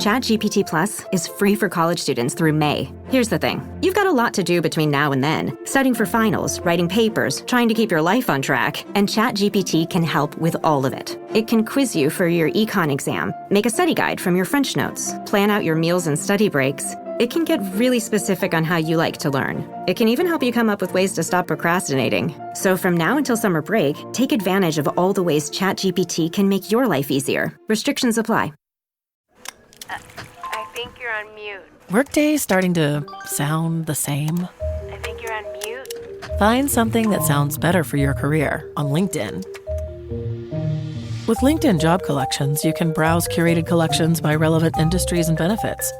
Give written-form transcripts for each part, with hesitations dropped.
ChatGPT Plus is free for college students through May. Here's the thing. You've got a lot to do between now and then. Studying for finals, writing papers, trying to keep your life on track, and ChatGPT can help with all of it. It can quiz you for your econ exam, make a study guide from your French notes, plan out your meals and study breaks. It can get really specific on how you like to learn. It can even help you come up with ways to stop procrastinating. So from now until summer break, take advantage of all the ways ChatGPT can make your life easier. Restrictions apply. I think you're on mute. Workday starting to sound the same? I think you're on mute. Find something that sounds better for your career on LinkedIn. With LinkedIn Job Collections, you can browse curated collections by relevant industries and benefits,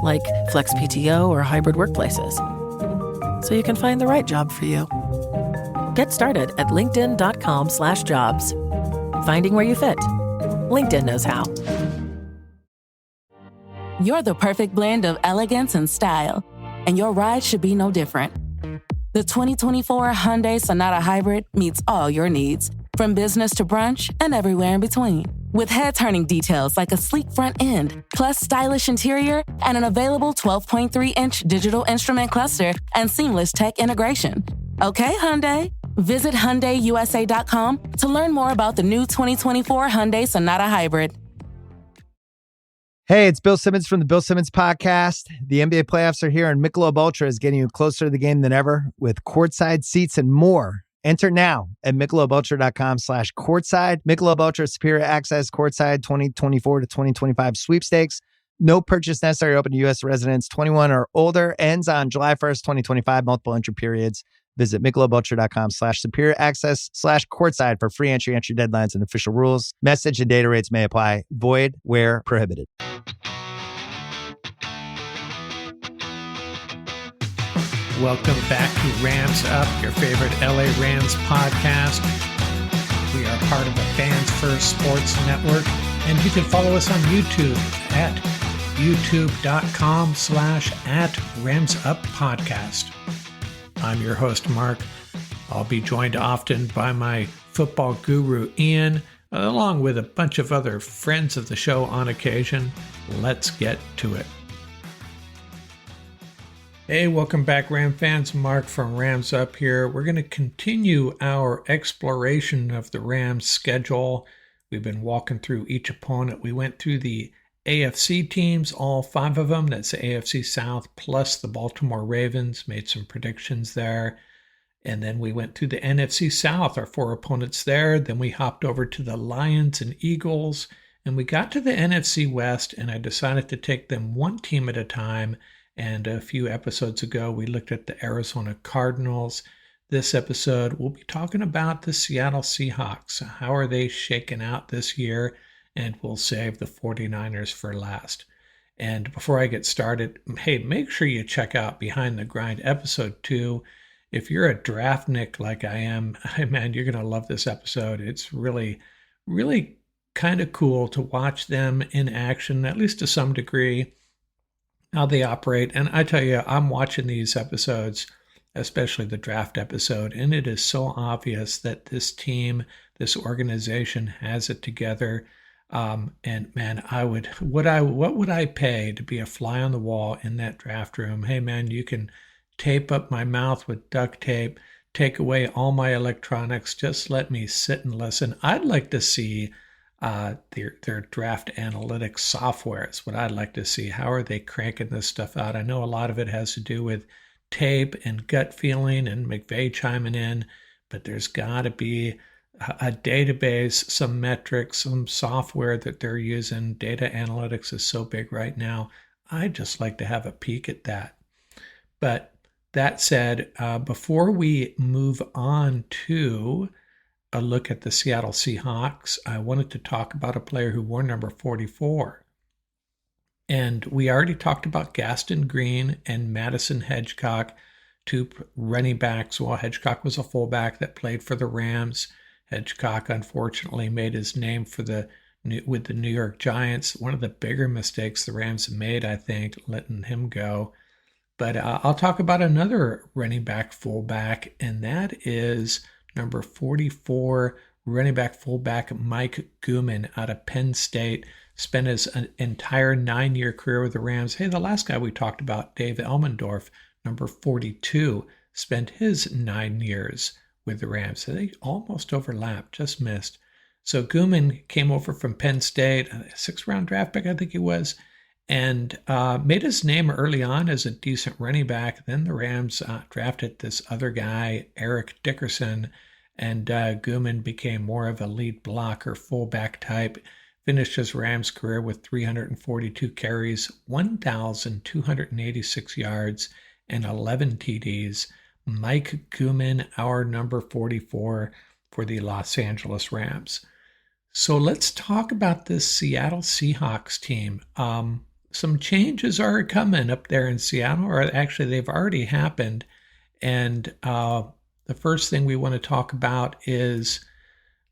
like flex PTO or hybrid workplaces, so you can find the right job for you. Get started at linkedin.com/jobs. Finding where you fit. LinkedIn knows how. You're the perfect blend of elegance and style, and your ride should be no different. The 2024 Hyundai Sonata Hybrid meets all your needs, from business to brunch and everywhere in between. With head-turning details like a sleek front end, plus stylish interior, and an available 12.3-inch digital instrument cluster and seamless tech integration. Okay, Hyundai. Visit HyundaiUSA.com to learn more about the new 2024 Hyundai Sonata Hybrid. Hey, it's Bill Simmons from the Bill Simmons Podcast. The NBA playoffs are here, and Michelob Ultra is getting you closer to the game than ever with courtside seats and more. Enter now at MichelobUltra.com/courtside. Michelob Ultra Superior Access Courtside 2024 to 2025 sweepstakes. No purchase necessary. Open to U.S. residents 21 or older. Ends on July 1st, 2025. Multiple entry periods. Visit MichelobUltra.com/superior access/courtside for free entry deadlines, and official rules. Message and data rates may apply. Void where prohibited. Welcome back to Rams Up, your favorite LA Rams podcast. We are part of the Fans First Sports Network, and you can follow us on YouTube at youtube.com/@RamsUpPodcast. I'm your host, Mark. I'll be joined often by my football guru, Ian, along with a bunch of other friends of the show on occasion. Let's get to it. Hey, welcome back, Ram fans. Mark from Rams Up here. We're going to continue our exploration of the Rams' schedule. We've been walking through each opponent. We went through the AFC teams, all 5 of them. That's the AFC South plus the Baltimore Ravens. Made some predictions there. And then we went through the NFC South, our 4 opponents there. Then we hopped over to the Lions and Eagles. And we got to the NFC West, and I decided to take them one team at a time. And a few episodes ago, we looked at the Arizona Cardinals. This episode, we'll be talking about the Seattle Seahawks. How are they shaking out this year? And we'll save the 49ers for last. And before I get started, hey, make sure you check out Behind the Grind episode 2. If you're a draftnik like I am, man, you're going to love this episode. It's really, really kind of cool to watch them in action, at least to some degree, how they operate. And I tell you, I'm watching these episodes, especially the draft episode, and it is so obvious that this team, this organization has it together. And man, what would I pay to be a fly on the wall in that draft room? Hey man, you can tape up my mouth with duct tape, take away all my electronics, just let me sit and listen. I'd like to see their draft analytics software is what I'd like to see. How are they cranking this stuff out? I know a lot of it has to do with tape and gut feeling and McVay chiming in, but there's got to be a database, some metrics, some software that they're using. Data analytics is so big right now. I'd just like to have a peek at that. But that said, before we move on to a look at the Seattle Seahawks, I wanted to talk about a player who wore number 44. And we already talked about Gaston Green and Madison Hedgecock, 2 running backs. Well, Hedgecock was a fullback that played for the Rams. Hedgecock, unfortunately, made his name with the New York Giants. One of the bigger mistakes the Rams made, I think, letting him go. But I'll talk about another running back fullback, and that is number 44 running back fullback Mike Gooman out of Penn State. spent his entire 9-year career with the Rams. Hey, the last guy we talked about, Dave Elmendorf, number 42, spent his 9 years with the Rams. So they almost overlapped, just missed. So Guman came over from Penn State, a 6th-round draft pick, I think he was, and made his name early on as a decent running back. Then the Rams drafted this other guy, Eric Dickerson, and Guman became more of a lead blocker, fullback type. Finished his Rams career with 342 carries, 1,286 yards, and 11 TDs. Mike Guman, our number 44 for the Los Angeles Rams. So let's talk about this Seattle Seahawks team. Some changes are coming up there in Seattle, or actually they've already happened. And the first thing we want to talk about is,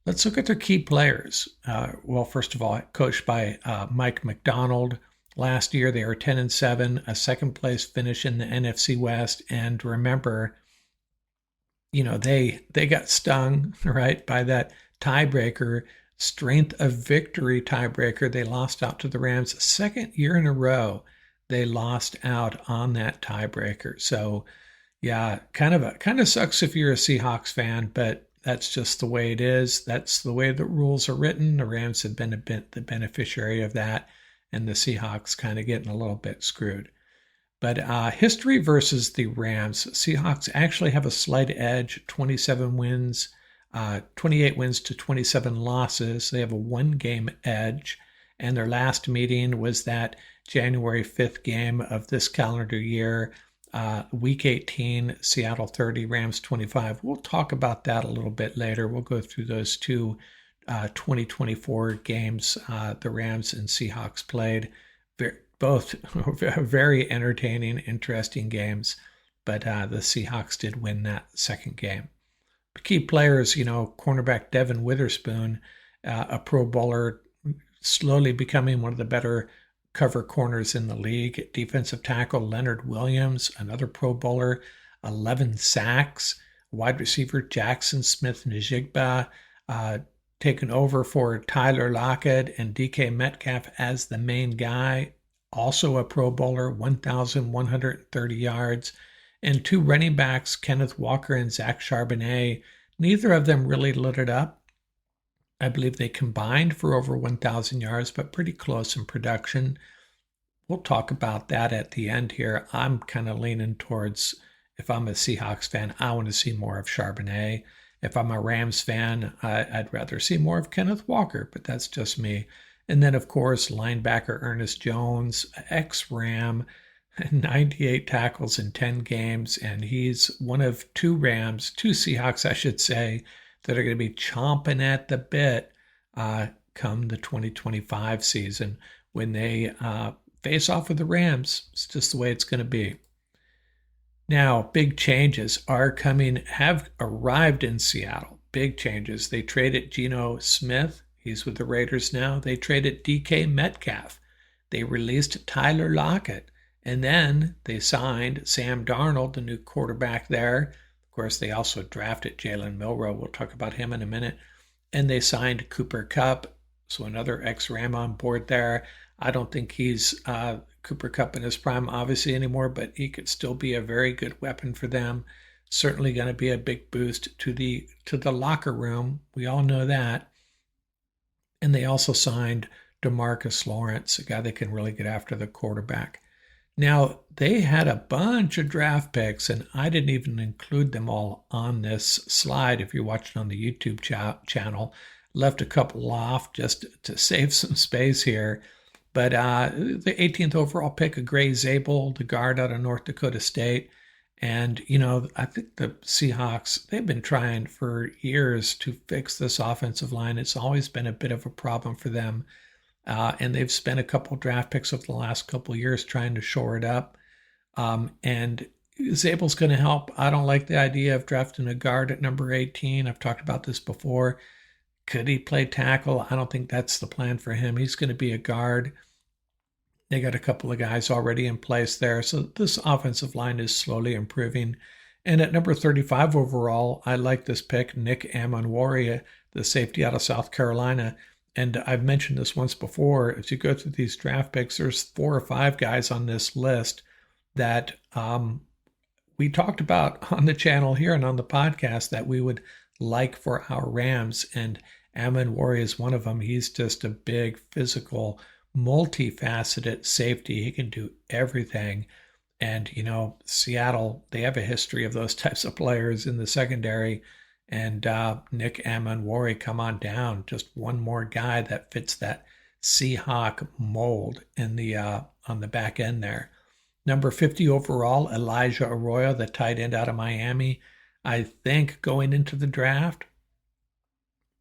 let's look at their key players. Well, first of all, coached by Mike McDonald. Last year, they were 10-7, a second-place finish in the NFC West. And remember, they got stung, right, by that tiebreaker, strength of victory tiebreaker. They lost out to the Rams. Second year in a row, they lost out on that tiebreaker. So, yeah, kind of sucks if you're a Seahawks fan, but that's just the way it is. That's the way the rules are written. The Rams have been the beneficiary of that, and the Seahawks kind of getting a little bit screwed. But history versus the Rams. Seahawks actually have a slight edge, 27 wins, 28 wins to 27 losses. They have a 1-game edge, and their last meeting was that January 5th game of this calendar year. Week 18, Seattle 30, Rams 25. We'll talk about that a little bit later. We'll go through those two 2024 games the Rams and Seahawks played. Both very entertaining, interesting games, but the Seahawks did win that second game. Key players, cornerback Devin Witherspoon, a Pro Bowler, slowly becoming one of the better cover corners in the league. Defensive tackle Leonard Williams, another Pro Bowler, 11 sacks. Wide receiver Jackson Smith-Njigba, taken over for Tyler Lockett and DK Metcalf as the main guy. Also a Pro Bowler, 1,130 yards. And 2 running backs, Kenneth Walker and Zach Charbonnet. Neither of them really lit it up. I believe they combined for over 1,000 yards, but pretty close in production. We'll talk about that at the end here. I'm kind of leaning towards, if I'm a Seahawks fan, I want to see more of Charbonnet. If I'm a Rams fan, I'd rather see more of Kenneth Walker, but that's just me. And then, of course, linebacker Ernest Jones, ex-Ram, 98 tackles in 10 games, and he's one of 2 Seahawks, I should say, that are going to be chomping at the bit come the 2025 season when they face off with the Rams. It's just the way it's going to be. Now, big changes have arrived in Seattle. Big changes. They traded Geno Smith. He's with the Raiders now. They traded DK Metcalf. They released Tyler Lockett. And then they signed Sam Darnold, the new quarterback there. Of course, they also drafted Jalen Milroe. We'll talk about him in a minute. And they signed Cooper Kupp, so another ex-Ram on board there. I don't think he's Cooper Kupp in his prime, obviously, anymore, but he could still be a very good weapon for them. Certainly going to be a big boost to the locker room. We all know that. And they also signed DeMarcus Lawrence, a guy that can really get after the quarterback. Now, they had a bunch of draft picks, and I didn't even include them all on this slide. If you're watching on the YouTube channel, left a couple off just to save some space here. But the 18th overall pick of Gray Zabel, the guard out of North Dakota State. And, I think the Seahawks, they've been trying for years to fix this offensive line. It's always been a bit of a problem for them. And they've spent a couple draft picks over the last couple of years trying to shore it up. And Zabel's going to help. I don't like the idea of drafting a guard at number 18. I've talked about this before. Could he play tackle? I don't think that's the plan for him. He's going to be a guard. They got a couple of guys already in place there. So this offensive line is slowly improving. And at number 35 overall, I like this pick, Nick Amonwori, the safety out of South Carolina. And I've mentioned this once before, as you go through these draft picks, there's 4 or 5 guys on this list that we talked about on the channel here and on the podcast that we would like for our Rams. And Amenwari is one of them. He's just a big, physical, multifaceted safety. He can do everything. And, Seattle, they have a history of those types of players in the secondary. And Nick Amenwari, come on down. Just one more guy that fits that Seahawk mold in the on the back end there. Number 50 overall, Elijah Arroyo, the tight end out of Miami. I think going into the draft,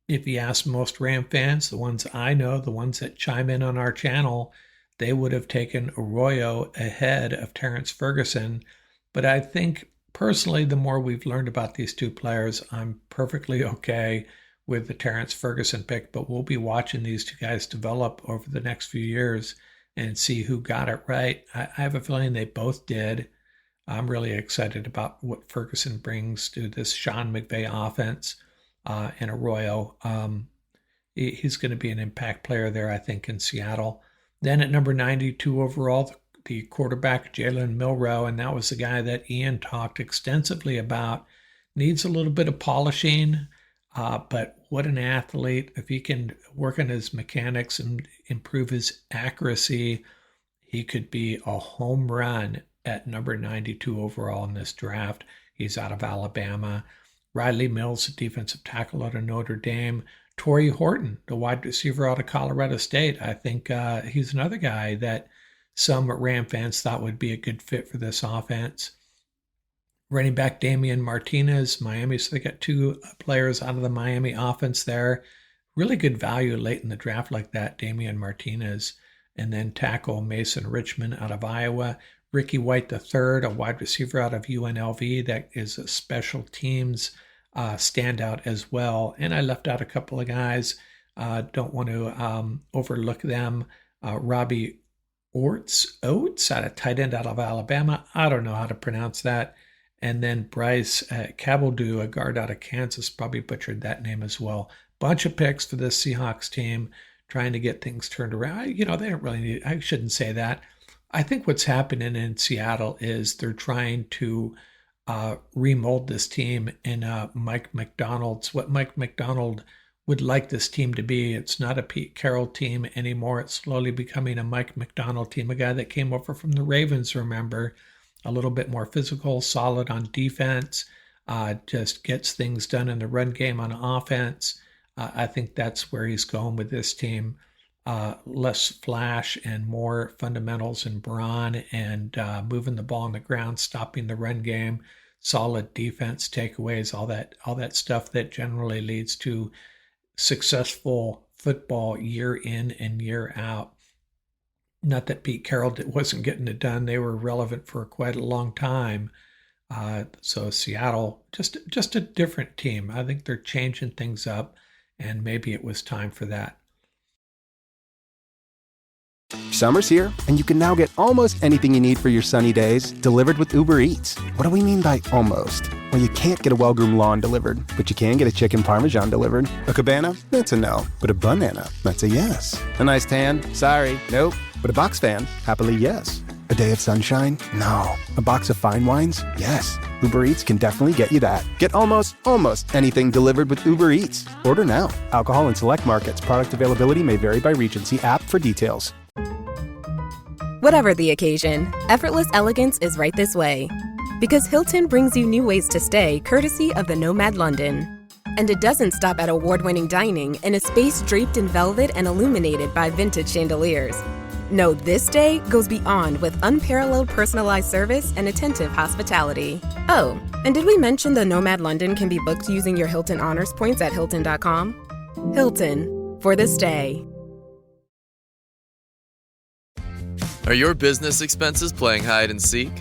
if you ask most Ram fans, the ones I know, the ones that chime in on our channel, they would have taken Arroyo ahead of Terrence Ferguson. But I think personally, the more we've learned about these two players, I'm perfectly okay with the Terrence Ferguson pick, but we'll be watching these two guys develop over the next few years and see who got it right. I have a feeling they both did. I'm really excited about what Ferguson brings to this Sean McVay offense and Arroyo. He's going to be an impact player there, I think, in Seattle. Then at number 92 overall, the quarterback, Jalen Milroe, and that was the guy that Ian talked extensively about. Needs a little bit of polishing, but what an athlete. If he can work on his mechanics and improve his accuracy, he could be a home run at number 92 overall in this draft. He's out of Alabama. Riley Mills, the defensive tackle out of Notre Dame. Torrey Horton, the wide receiver out of Colorado State. I think he's another guy that some Ram fans thought would be a good fit for this offense. Running back Damian Martinez, Miami. So they got 2 players out of the Miami offense there. Really good value late in the draft like that, Damian Martinez. And then tackle Mason Richmond out of Iowa. Ricky White III, a wide receiver out of UNLV that is a special teams standout as well. And I left out a couple of guys. Don't want to overlook them. Robbie Oates out of tight end out of Alabama. I don't know how to pronounce that. And then Bryce Cabaldu, a guard out of Kansas, probably butchered that name as well. Bunch of picks for this Seahawks team, trying to get things turned around. They don't really need, I shouldn't say that. I think what's happening in Seattle is they're trying to remold this team in Mike Macdonald's, what Mike Macdonald would like this team to be. It's not a Pete Carroll team anymore. It's slowly becoming a Mike Macdonald team, a guy that came over from the Ravens, remember, a little bit more physical, solid on defense, just gets things done in the run game on offense. I think that's where he's going with this team. Less flash and more fundamentals and brawn and moving the ball on the ground, stopping the run game, solid defense, takeaways, all that stuff that generally leads to successful football year in and year out. Not that Pete Carroll wasn't getting it done. They were relevant for quite a long time. So Seattle, just a different team. I think they're changing things up, and maybe it was time for that. Summer's here, and you can now get almost anything you need for your sunny days delivered with Uber Eats. What do we mean by almost? Well, you can't get a well-groomed lawn delivered, but you can get a chicken parmesan delivered. A cabana? That's a no. But a banana? That's a yes. A nice tan? Sorry, nope. But a box fan? Happily, yes. A day of sunshine? No. A box of fine wines? Yes. Uber Eats can definitely get you that. Get almost anything delivered with Uber Eats. Order now. Alcohol in select markets. Product availability may vary by region. See app for details. Whatever the occasion, effortless elegance is right this way. Because Hilton brings you new ways to stay courtesy of the Nomad London. And it doesn't stop at award-winning dining in a space draped in velvet and illuminated by vintage chandeliers. No, this day goes beyond with unparalleled personalized service and attentive hospitality. Oh, and did we mention the Nomad London can be booked using your Hilton Honors points at Hilton.com? Hilton, for the stay. Are your business expenses playing hide and seek?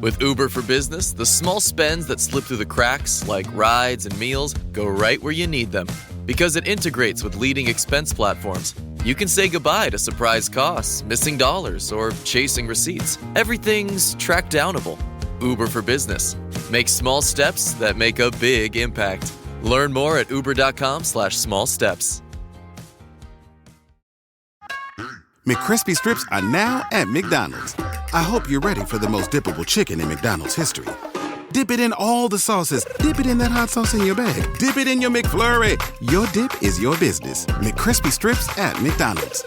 With Uber for Business, the small spends that slip through the cracks, like rides and meals, go right where you need them. Because it integrates with leading expense platforms, you can say goodbye to surprise costs, missing dollars, or chasing receipts. Everything's track downable. Uber for Business. Make small steps that make a big impact. Learn more at uber.com/small steps. McCrispy strips are now at McDonald's. I hope you're ready for the most dippable chicken in McDonald's history. Dip it in all the sauces. Dip it in that hot sauce in your bag. Dip it in your McFlurry. Your dip is your business. McCrispy strips at McDonald's.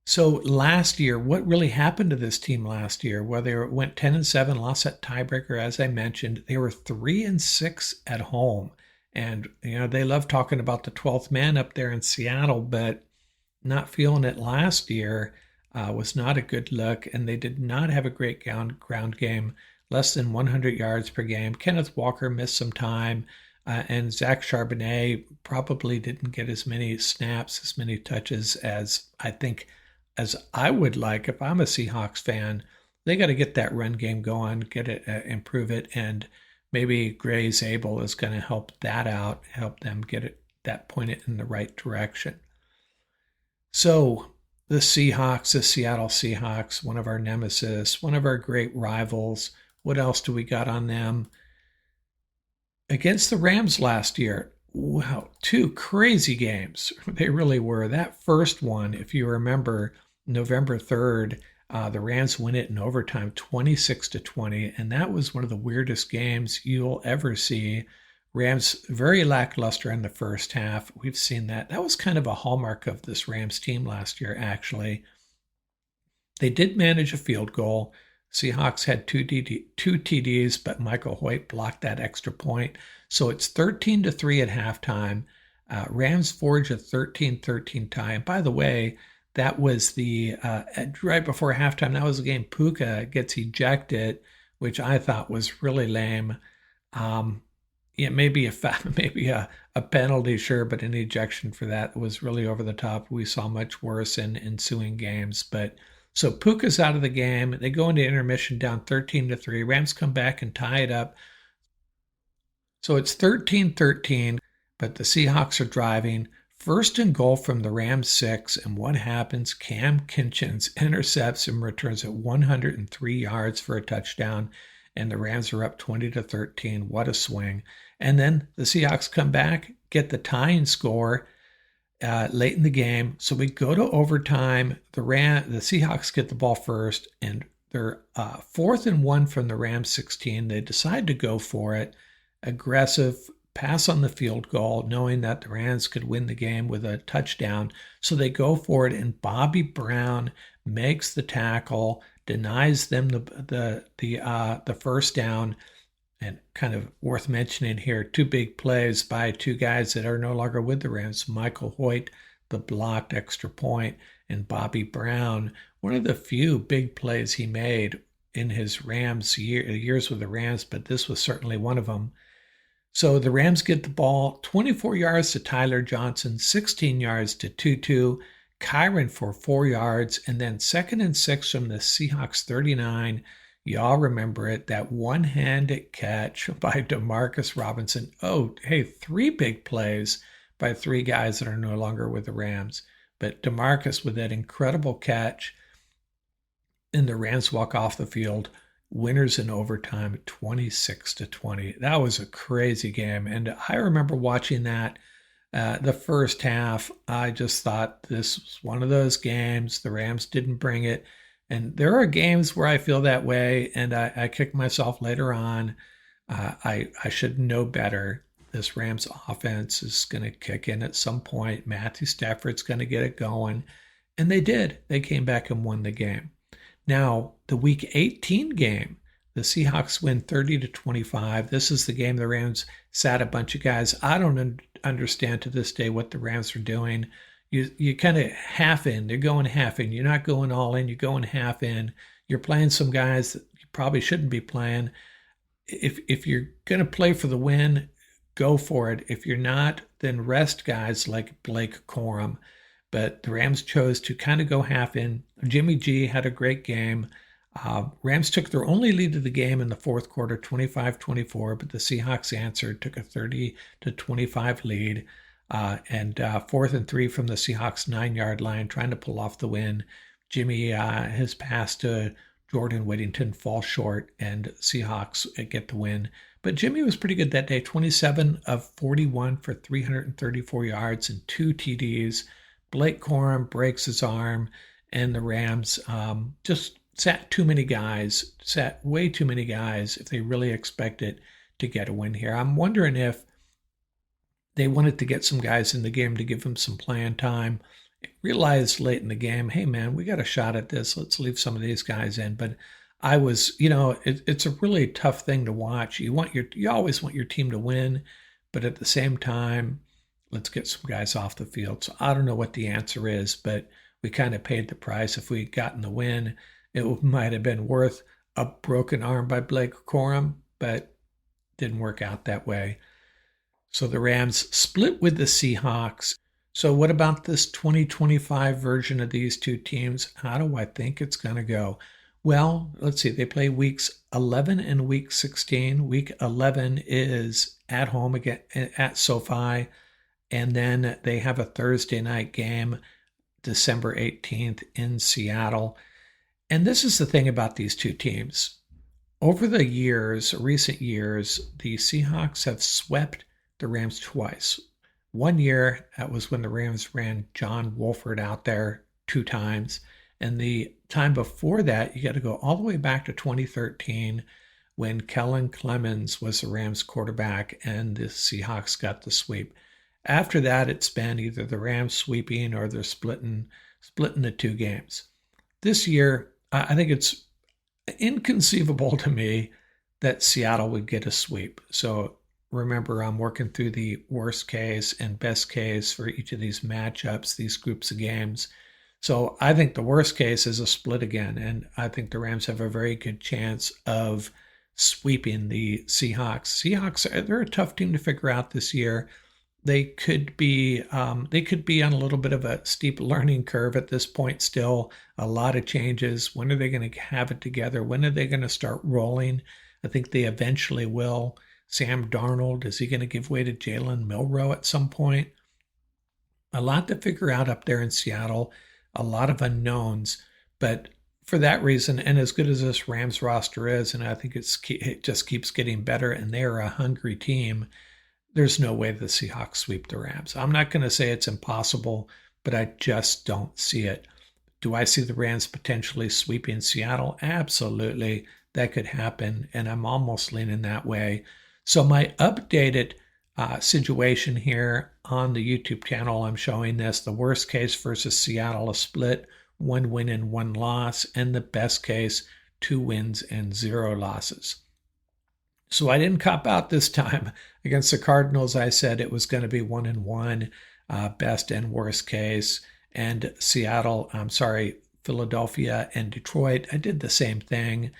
So last year, what really happened to this team last year? Well, they went 10-7, lost that tiebreaker, as I mentioned. They were 3-6 at home. And, they love talking about the 12th man up there in Seattle, but not feeling it last year was not a good look. And they did not have a great ground game, less than 100 yards per game. Kenneth Walker missed some time, and Zach Charbonnet probably didn't get as many snaps, as many touches as I would like. If I'm a Seahawks fan, they got to get that run game going, get it, improve it, and maybe Gray Zabel is going to help that out, help them get it that pointed in the right direction. So the Seahawks, the Seattle Seahawks, one of our nemesis, one of our great rivals. What else do we got on them? Against the Rams last year, wow, 2 crazy games. They really were. That first one, if you remember, November 3rd, the Rams win it in overtime, 26-20, and that was one of the weirdest games you'll ever see. Rams very lackluster in the first half. We've seen that. That was kind of a hallmark of this Rams team last year, actually. They did manage a field goal. Seahawks had two TDs, but Michael Hoyt blocked that extra point. So it's 13-3 at halftime. Rams forge a 13-13 tie. And by the way, that was the right before halftime. That was the game Puka gets ejected, which I thought was really lame. Maybe a penalty, sure, but an ejection for that was really over the top. We saw much worse in ensuing games. But so Puka's out of the game. They go into intermission down 13-3. Rams come back and tie it up. So it's 13-13, but the Seahawks are driving. First and goal from the Rams 6, and what happens? Cam Kinchins intercepts and returns at 103 yards for a touchdown, and the Rams are up 20-13. What a swing. And then the Seahawks come back, get the tying score late in the game. So we go to overtime. The Seahawks get the ball first, and they're 4th and 1 from the Rams 16. They decide to go for it. Aggressive pass on the field goal, knowing that the Rams could win the game with a touchdown. So they go for it, and Bobby Brown makes the tackle, denies them the first down. And kind of worth mentioning here, 2 big plays by 2 guys that are no longer with the Rams. Michael Hoyt, the blocked extra point, and Bobby Brown, one of the few big plays he made in his Rams years with the Rams, but this was certainly one of them. So the Rams get the ball, 24 yards to Tyler Johnson, 16 yards to Tutu, Kyron for 4 yards, and then 2nd and 6 from the Seahawks 39. Y'all remember it, that one-handed catch by Demarcus Robinson. Oh, hey, 3 big plays by 3 guys that are no longer with the Rams. But Demarcus with that incredible catch, and the Rams walk off the field. Winners in overtime, 26-20. That was a crazy game. And I remember watching that the first half. I just thought this was one of those games. The Rams didn't bring it. And there are games where I feel that way, and I kick myself later on. I should know better. This Rams offense is going to kick in at some point. Matthew Stafford's going to get it going. And they did. They came back and won the game. Now, the Week 18 game, the Seahawks win 30-25. This is the game the Rams sat a bunch of guys. I don't understand to this day what the Rams are doing. You kind of half in. They're going half in. You're not going all in. You're going half in. You're playing some guys that you probably shouldn't be playing. If you're going to play for the win, go for it. If you're not, then rest guys like Blake Corum. But the Rams chose to kind of go half in. Jimmy G had a great game. Rams took their only lead of the game in the fourth quarter, 25-24, but the Seahawks answered, took a 30-25 lead. And 4th and 3 from the Seahawks 9-yard line, trying to pull off the win. Jimmy, his pass to Jordan Whittington falls short, and Seahawks get the win. But Jimmy was pretty good that day, 27 of 41 for 334 yards and 2 TDs. Blake Corum breaks his arm, and the Rams just sat way too many guys if they really expected to get a win here. I'm wondering if they wanted to get some guys in the game to give them some playing time. Realized late in the game, hey man, we got a shot at this. Let's leave some of these guys in. But I was, it's a really tough thing to watch. You always want your team to win, but at the same time, let's get some guys off the field. So I don't know what the answer is, but we kind of paid the price. If we had gotten the win, it might have been worth a broken arm by Blake Corum, but didn't work out that way. So the Rams split with the Seahawks. So what about this 2025 version of these two teams? How do I think it's going to go? Well, let's see. They play weeks 11 and week 16. Week 11 is at home again at SoFi. And then they have a Thursday night game, December 18th in Seattle. And this is the thing about these two teams. Over the recent years, the Seahawks have swept the Rams twice. One year, that was when the Rams ran John Wolford out there 2 times. And the time before that, you got to go all the way back to 2013 when Kellen Clemens was the Rams quarterback and the Seahawks got the sweep. After that, it's been either the Rams sweeping or they're splitting the 2 games. This year, I think it's inconceivable to me that Seattle would get a sweep. So remember, I'm working through the worst case and best case for each of these matchups, these groups of games. So I think the worst case is a split again, and I think the Rams have a very good chance of sweeping the Seahawks. Seahawks, they're a tough team to figure out this year. They could be on a little bit of a steep learning curve at this point still. A lot of changes. When are they going to have it together? When are they going to start rolling? I think they eventually will. Sam Darnold, is he going to give way to Jalen Milroe at some point? A lot to figure out up there in Seattle. A lot of unknowns. But for that reason, and as good as this Rams roster is, and I think it just keeps getting better, and they're a hungry team, there's no way the Seahawks sweep the Rams. I'm not going to say it's impossible, but I just don't see it. Do I see the Rams potentially sweeping Seattle? Absolutely. That could happen, and I'm almost leaning that way. So my updated situation here on the YouTube channel, I'm showing this, the worst case versus Seattle, a split, 1 win and 1 loss, and the best case, 2 wins and 0 losses. So I didn't cop out this time. Against the Cardinals, I said it was going to be 1 and 1, best and worst case. And Philadelphia and Detroit, I did the same thing.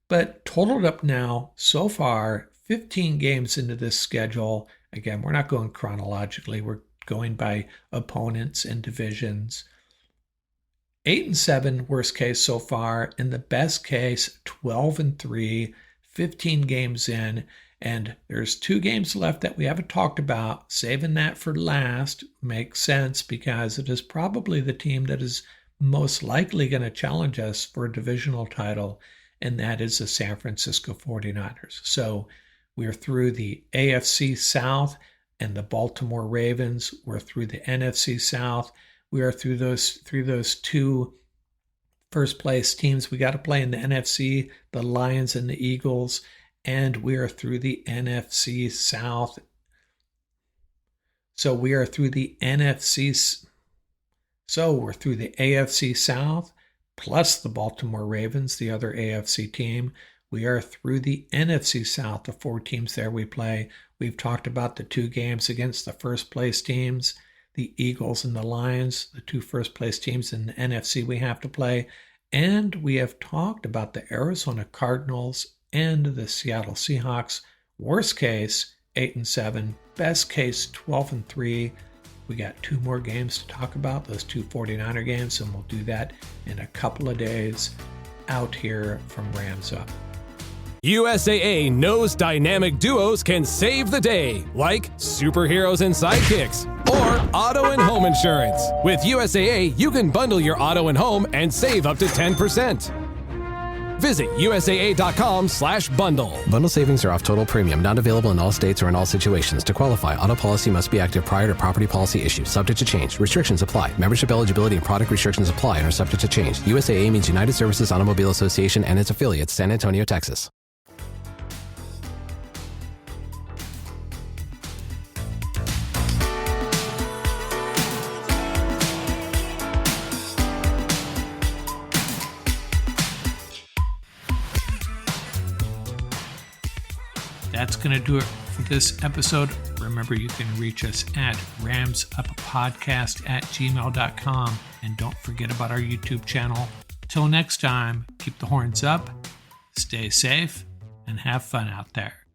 But totaled up now, so far, 15 games into this schedule. Again, we're not going chronologically. We're going by opponents and divisions. 8-7, worst case so far. In the best case, 12-3, 15 games in. And there's 2 games left that we haven't talked about. Saving that for last makes sense because it is probably the team that is most likely going to challenge us for a divisional title, and that is the San Francisco 49ers. So we're through the AFC South and the Baltimore Ravens. We're through the NFC South. We are through those 2 first place teams. We got to play in the NFC, the Lions and the Eagles, and we are through the NFC South. So we are through the NFC. So we're through the AFC South plus the Baltimore Ravens, the other AFC team. We are through the NFC South, the 4 teams there we play. We've talked about the 2 games against the first place teams, the Eagles and the Lions, the 2 first place teams in the NFC we have to play. And we have talked about the Arizona Cardinals and the Seattle Seahawks. Worst case, 8-7. Best case, 12-3. We got 2 more games to talk about, those 2 49er games, and we'll do that in a couple of days out here from Rams Up. USAA knows dynamic duos can save the day, like superheroes and sidekicks, or auto and home insurance. With USAA, you can bundle your auto and home and save up to 10%. Visit USAA.com/bundle. Bundle savings are off total premium, not available in all states or in all situations. To qualify, auto policy must be active prior to property policy issue, subject to change. Restrictions apply. Membership eligibility and product restrictions apply and are subject to change. USAA means United Services Automobile Association and its affiliates, San Antonio, Texas. That's going to do it for this episode. Remember, you can reach us at ramsuppodcast@gmail.com. And don't forget about our YouTube channel. Till next time, keep the horns up, stay safe, and have fun out there.